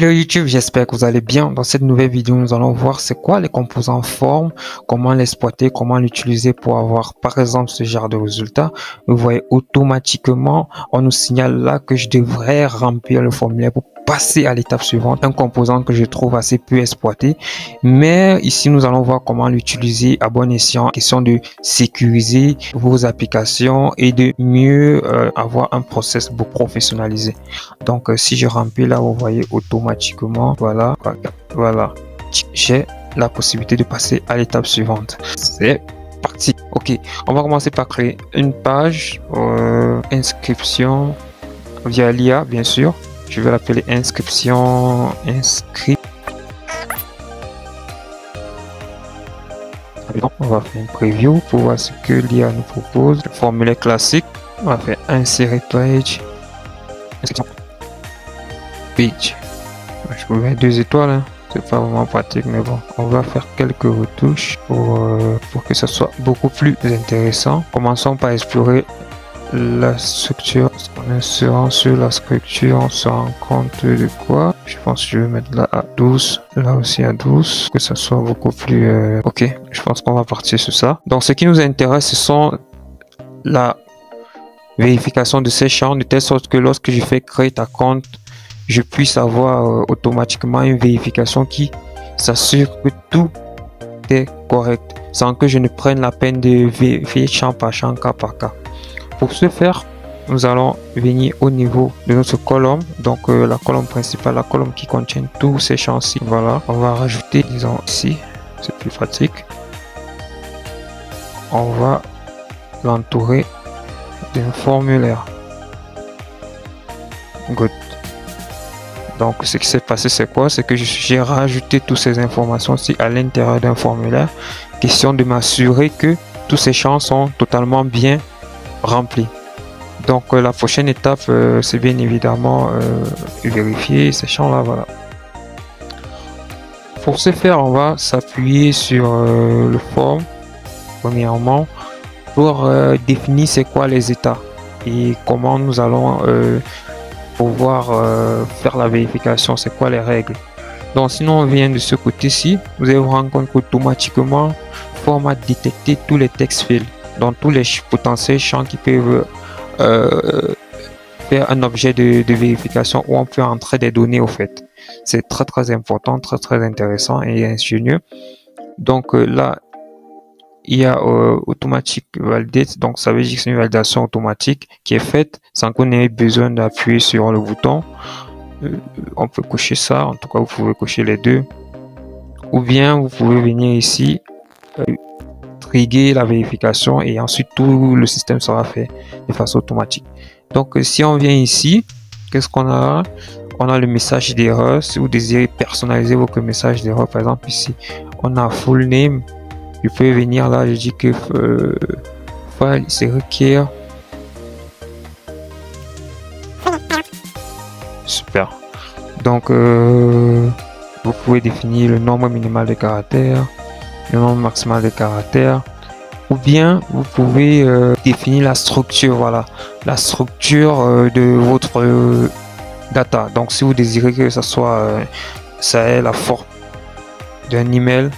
Hello YouTube, j'espère que vous allez bien. Dans cette nouvelle vidéo, nous allons voir c'est quoi les composants formes, comment l'exploiter, comment l'utiliser pour avoir par exemple ce genre de résultat. Vous voyez automatiquement, on nous signale là que je devrais remplir le formulaire pour passer à l'étape suivante. Un composant que je trouve assez peu exploité. Mais ici, nous allons voir comment l'utiliser à bon escient. Question de sécuriser vos applications et de mieux avoir un process beaucoup professionnalisé. Donc, si je remplis là, vous voyez automatiquement, voilà, j'ai la possibilité de passer à l'étape suivante. C'est parti. Ok, on va commencer par créer une page, inscription via l'IA, bien sûr. Je vais l'appeler inscription inscrit. On va faire une preview pour voir ce que l'IA nous propose. Le formulaire classique, on va faire insérer page, inscription page. Je peux mettre 2 étoiles, hein. C'est pas vraiment pratique, mais bon, on va faire quelques retouches pour que ça soit beaucoup plus intéressant. Commençons par explorer la structure. En insérant sur la structure, on se rend compte de quoi? Je pense que je vais mettre là à 12, là aussi à 12, que ça soit beaucoup plus... Ok, je pense qu'on va partir sur ça. Donc, ce qui nous intéresse, ce sont la vérification de ces champs, de telle sorte que lorsque je fais créer ta compte, je puisse avoir automatiquement une vérification qui s'assure que tout est correct, sans que je ne prenne la peine de vérifier champ par champ, cas par cas. Pour ce faire, nous allons venir au niveau de notre colonne, donc la colonne principale, la colonne qui contient tous ces champs-ci. Voilà, on va rajouter, disons ici, c'est plus pratique. On va l'entourer d'un formulaire. Good. Donc, ce qui s'est passé, c'est quoi? C'est que j'ai rajouté toutes ces informations-ci à l'intérieur d'un formulaire. Question de m'assurer que tous ces champs sont totalement bien remplis. Donc, la prochaine étape, c'est bien évidemment vérifier ces champs-là. Voilà. Pour ce faire, on va s'appuyer sur le form, premièrement, pour définir c'est quoi les états et comment nous allons pouvoir faire la vérification, c'est quoi les règles. Donc sinon on vient de ce côté-ci, vous allez vous rendre compte qu'automatiquement form a détecté tous les text fields, donc tous les potentiels champs qui peuvent faire un objet de vérification où on peut entrer des données au fait. C'est très important, très intéressant et ingénieux. Donc là il y a automatique validate, donc ça veut dire que c'est une validation automatique qui est faite sans qu'on ait besoin d'appuyer sur le bouton. On peut cocher ça, en tout cas vous pouvez cocher les deux, ou bien vous pouvez venir ici trigger la vérification et ensuite tout le système sera fait de façon automatique. Donc si on vient ici, qu'est-ce qu'on a? On a le message d'erreur. Si vous désirez personnaliser votre message d'erreur, par exemple ici on a full name. Je peux venir là, je dis que file c'est requiert. Super. Donc vous pouvez définir le nombre minimal de caractères, le nombre maximal de caractères, ou bien vous pouvez définir la structure. Voilà, la structure de votre data. Donc si vous désirez que ça soit ça ait la forme d'un email,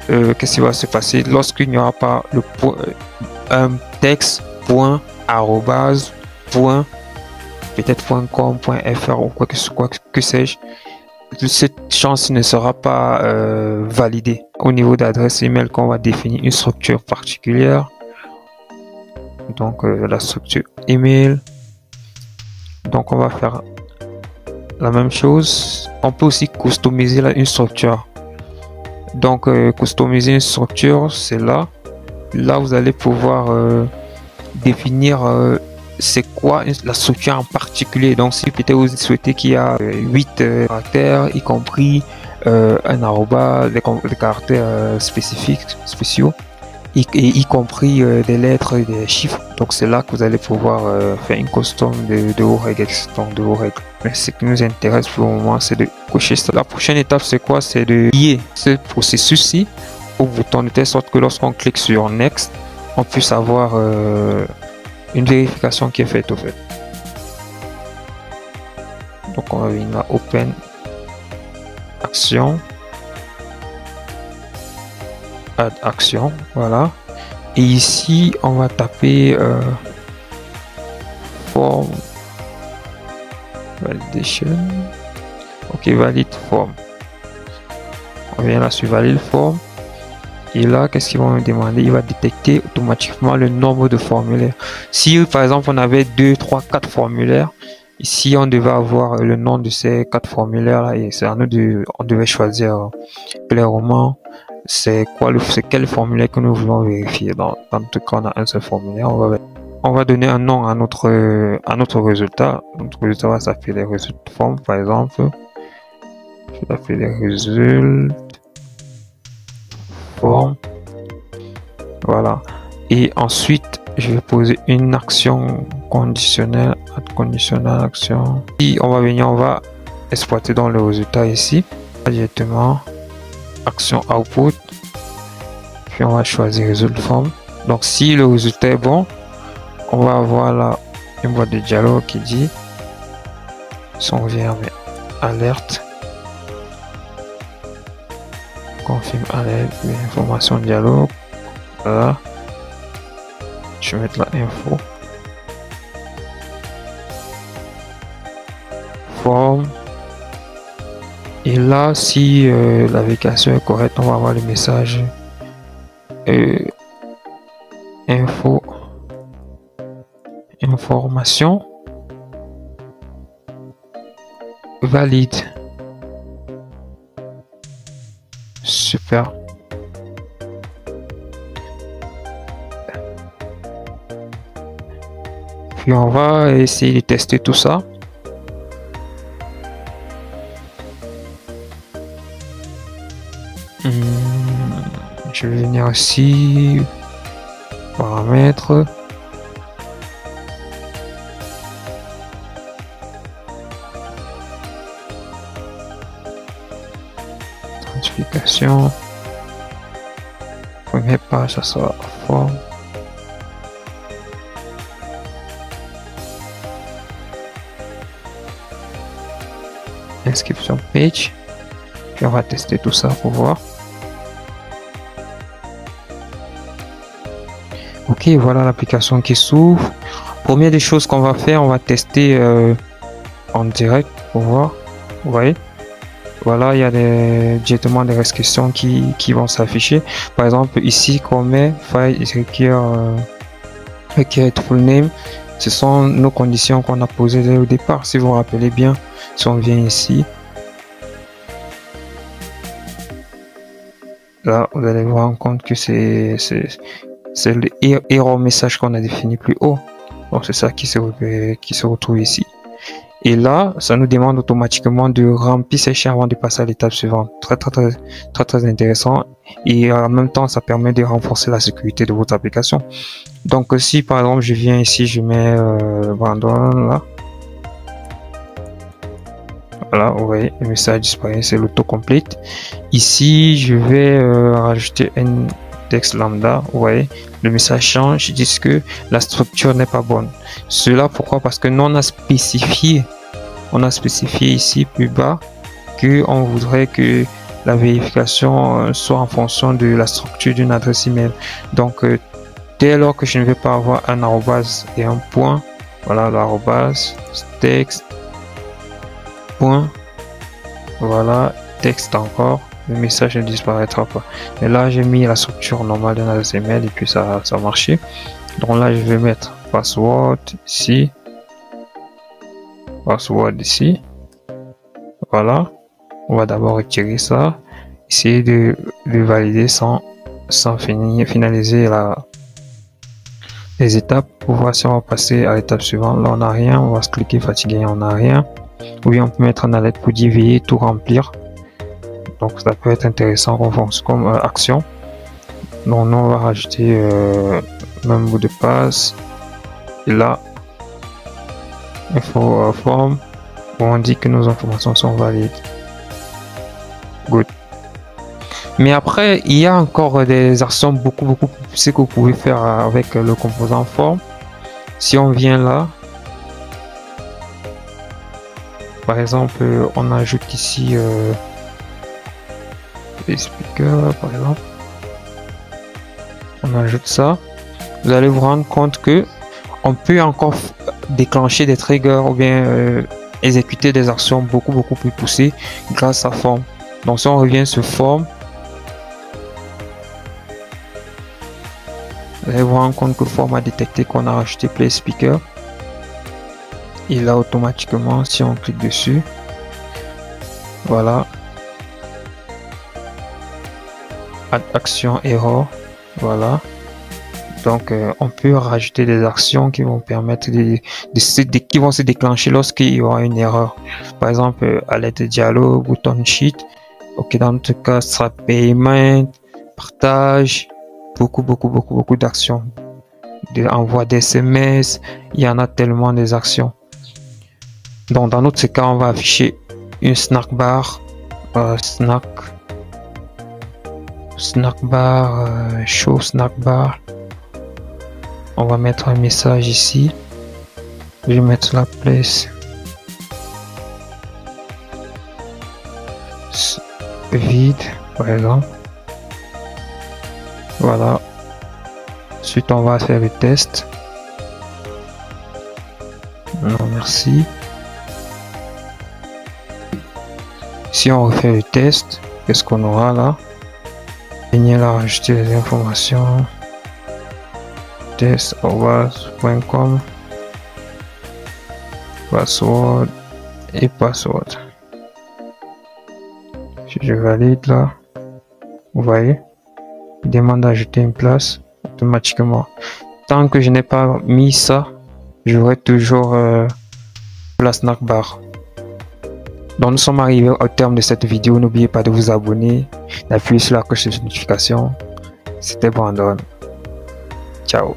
qu'est-ce qui va se passer lorsqu'il n'y aura pas le point, un texte point arrobase point peut-être .com .fr ou quoi que sais-je, cette chance ne sera pas validée au niveau d'adresse email qu'on va définir une structure particulière. Donc la structure email, donc on va faire la même chose. On peut aussi customiser une structure. Donc customiser une structure, c'est là vous allez pouvoir définir c'est quoi la structure en particulier. Donc si peut-être vous souhaitez qu'il y a 8 caractères, y compris un arroba, des caractères spéciaux, y compris des lettres et des chiffres. Donc c'est là que vous allez pouvoir faire une custom de vos règles, Mais ce qui nous intéresse pour le moment, c'est de cocher ça. La prochaine étape, c'est quoi? C'est de lier ce processus-ci au bouton de telle sorte que lorsqu'on clique sur Next, on puisse avoir une vérification qui est faite au fait. Donc on va venir là, Open action, add action, voilà. Et ici, on va taper form validation. Ok, valide form. On vient là sur valide form. Et là, qu'est-ce qu'ils vont me demander? Il va détecter automatiquement le nombre de formulaires. Si par exemple on avait 2, 3, 4 formulaires, ici on devait avoir le nom de ces 4 formulaires là, et c'est à nous on devait choisir clairement c'est quel formulaire que nous voulons vérifier. Dans tout cas, on a un seul formulaire. On va donner un nom à notre résultat. Notre résultat va s'appeler les résultats formes, par exemple. Je vais appeler les résultats formes. Voilà. Et ensuite, je vais poser une action conditionnelle, action. Et on va venir, on va exploiter dans le résultat ici directement action output. Puis on va choisir résultat forme. Donc si le résultat est bon, on va avoir là une boîte de dialogue qui dit si on vient mais alerte, confirme alerte, information dialogue. Voilà, je vais mettre la info forme. Et là, si la navigation est correcte, on va avoir le message info information valide. Super. Puis on va essayer de tester tout ça. Je vais venir ici, paramètres, authentification, première page, ça sera forme, inscription page, puis on va tester tout ça pour voir. Ok, voilà l'application qui s'ouvre. Première des choses qu'on va faire, on va tester en direct pour voir. Vous voyez, voilà, il y a directement des restrictions qui vont s'afficher. Par exemple, ici, qu'on met file requiert full name. Ce sont nos conditions qu'on a posées dès au départ. Si vous vous rappelez bien, si on vient ici, là, vous allez vous rendre compte que c'est le error message qu'on a défini plus haut. Donc c'est ça qui se retrouve ici. Et là, ça nous demande automatiquement de remplir ces champs avant de passer à l'étape suivante. Très intéressant. Et en même temps, ça permet de renforcer la sécurité de votre application. Donc si par exemple je viens ici, je mets Brandon là. Voilà, vous voyez, le message disparaît, c'est l'autocomplete. Ici, je vais rajouter un texte lambda, vous voyez, le message change, ils disent que la structure n'est pas bonne. Cela pourquoi? Parce que nous on a spécifié ici plus bas que on voudrait que la vérification soit en fonction de la structure d'une adresse email. Donc dès lors que je ne vais pas avoir un arrobase et un point, voilà l'arrobase texte point, voilà texte encore, le message ne disparaîtra pas. Mais là j'ai mis la structure normale d'un adresse email et puis ça a marché. Donc là je vais mettre password ici, voilà. On va d'abord retirer ça, essayer de valider sans finaliser les étapes pour voir si on va passer à l'étape suivante. Là on n'a rien, on va se cliquer fatigué, on n'a rien. Ou bien on peut mettre en alerte pour dire veiller tout remplir. Donc ça peut être intéressant comme action. Donc nous on va rajouter même mot de passe. Et là info forme où on dit que nos informations sont valides. Good. Mais après il y a encore des actions beaucoup plus poussées que vous pouvez faire avec le composant forme. Si on vient là, par exemple on ajoute ici les speakers par exemple. On ajoute ça. Vous allez vous rendre compte que on peut encore déclencher des triggers ou bien exécuter des actions beaucoup plus poussées grâce à forme. Donc si on revient sur forme, vous allez vous rendre compte que forme a détecté qu'on a rajouté play speaker. Et là automatiquement, si on clique dessus, voilà, add action error, voilà. Donc on peut rajouter des actions qui vont permettre qui vont se déclencher lorsqu'il y aura une erreur. Par exemple, alerte dialogue, bouton sheet. Ok, dans notre cas, ce sera paiement, partage, beaucoup d'actions. Envoi d'SMS, il y en a tellement des actions. Donc dans notre cas, on va afficher une snack bar, show snack bar. On va mettre un message ici. Je vais mettre la place vide par exemple. Voilà. Ensuite on va faire le test. Non merci. Si on refait le test, qu'est-ce qu'on aura là? Venir là rajouter les informations. test@.com, password et password. Si je valide là, vous voyez, il demande d'ajouter une place automatiquement. Tant que je n'ai pas mis ça, j'aurai toujours la snack bar. Donc nous sommes arrivés au terme de cette vidéo. N'oubliez pas de vous abonner, d'appuyer sur la cloche de notification. C'était Brandon. Ciao.